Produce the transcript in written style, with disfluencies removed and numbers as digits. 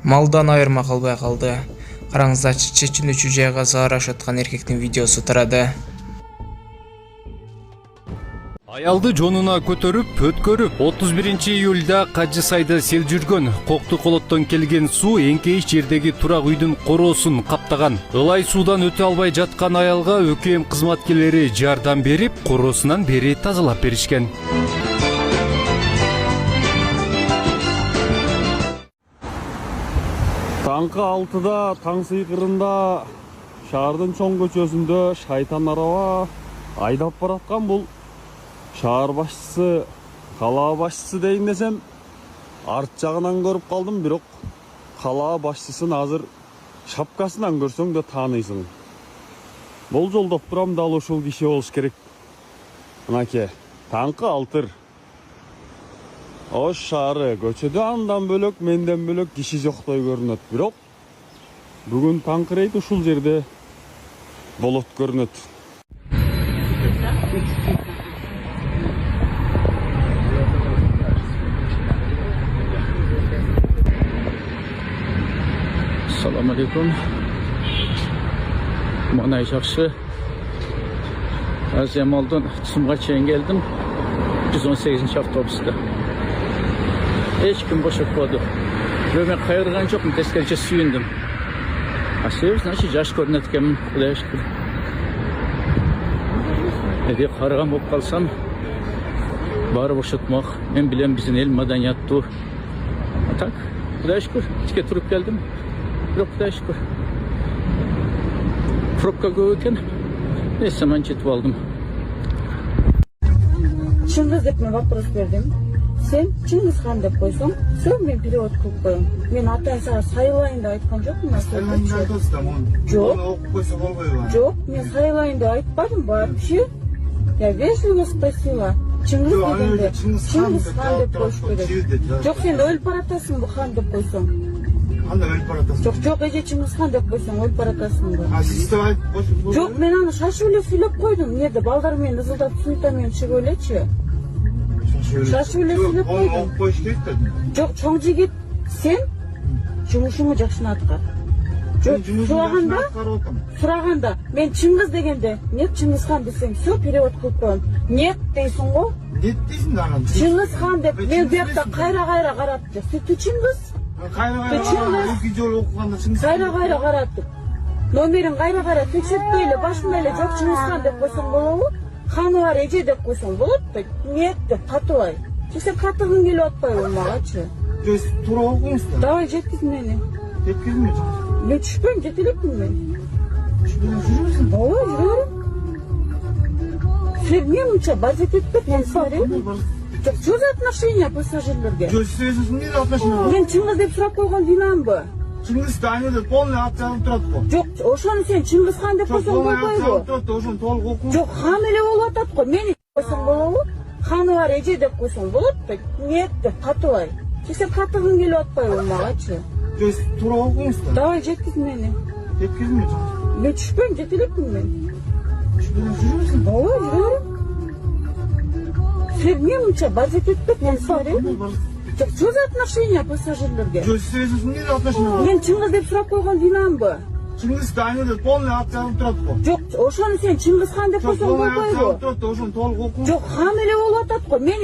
Малдан айырма калбай калды. Караңыздарчы, чечүүчү жайга заарашып аткан эркектин видеосу тарады. Аялды жонуна көтөрүп, өткөрүп, 31 июлда Кажы сайда сел жүргөн. Кокту колоттон келген суу эңкейиш жердеги турак үйдүн короосун каптаган. Ылай суудан өтө албай жаткан аялга ÖKM кызматкерлери жардам берип, короосунан бери тазалап беришкен. Таңкы 6-да, таң сыйкырында шаардын чоң көчөсүндө шайтан араба айдап бараткан. Бул шаар башчысы, калаа башчысы дейин десем, арт жагынан көрүп калдым, бирок калаа башчысын азыр шапкасынан көрсөң да тааныйсың. Бул жолдоп турам, дал ушул киши болуш керек. Мынакей, таңкы 6. Ош шаары көчөдө андан бөлөк, менден бөлөк киши жоктой көрүнөт. Бирок бүгүн таңкы рейд ушул жерде болот көрүнөт. Assalamu alaikum. Mana жақсы. Аз Ямалдан Тусумга чейин келдим. 118 автобуста. Эч ким бошотподу. Бирок мен кайрылган жокмун, тескериче сүйүндүм. А себеби, значит, жаш көрүнөт экенмин, Кудайга шүкүр. Эди караган болуп калсам, баары бошотмок. Мен билем биздин эл маданияттуу. Так, Кудайга шүкүр, тике туруп келдим. Бирок Кудайга шүкүр. Пробка көп экен. Нейсе, мен жетип алдым. Чыңгыз деп мен вопрос бердим. Сен Чыңгызхан деп койсоң, все, мен перевод кылып коем. Мен атайын сага сайылайын деп айткан жокмун. Жок, мен сайылайын деп айтпадым вообще. Я вежливо спросила. Чыңгыз дегенде Чыңгызхан деп коюш керек. Жок, сен өлүп баратасың бу хан деп койсоң. Анда өлүп баратасың. Жок, эже Чыңгызхан деп койсоң өлүп баратасың да. А сиз деп айтып. Жок, мен аны шашып эле сүйлөп койдум. Эмнеде балдар менен ызылдап суйта мен чыгып элечи. Шашып эле сүйлөп койдум. Коюш керек да. Жок, чоң жигит, сен жумушуңду жакшы аткар. Жок, сураганда, мен Чыңгыз дегенде, нет Чыңгызхан десең, все, перевод кылып коем. Нет дейсиң го? Нет дейсиң да анан. Чыңгызхан деп мен буякта кайра каратты. Сүтү Чыңгыз? Эки жолу окуганда Чыңгыз. Кайра каратты. Номерин кайра текшертпей эле башында эле жок Чыңгызхан деп койсоң болобу? Ханы бар эже деп койсоң болот да. Нет деп катыбай. Сен катыгың келип атпайбы магачы? Жок, туура окуңуз да. Давай жеткиз мени. Жеткизме? Мен түшпөйм, жете элекмин мен. Жүрөсүң. Ооба, жүрөм. Сен эмне мынча базет этпеп атсың? Жок, чё за отношения пассажирлерге? Жок, сиз эмне отношения? Мен Чыңгыз деп сурап койгон динамбы? Чыңгыз да анеде полный ат жазылып турат го. Жок, ошону сен Чыңгызхан деп койсоң болбойбу? Ошону толук окуң. Жок, хан эле болуп атат го. Мени койсоң болобу? Ханы бар эже деп койсоң болот да. Нет деп катыбай. Сен катыгың келип атпайбы магачы? Жок, туура окуңуз да. Давай жеткиз мени. Жеткизме? Мен түшпөйм, жете элекмин мен. Жүрөсүң. Ооба, жүрөм. Сен эмне мынча базет этпеп атсың? Жок, чё за отношения пассажирлерге? Жок, сиз эмне отношения? Мен Чыңгыз деп сурап койгон динамбы? Чыңгыз да анеде полный ат жазылып турат го. Жок, ошону сен Чыңгызхан деп койсоң болбойбу? Ошону толук окуң. Жок, хан эле болуп атат го. Мени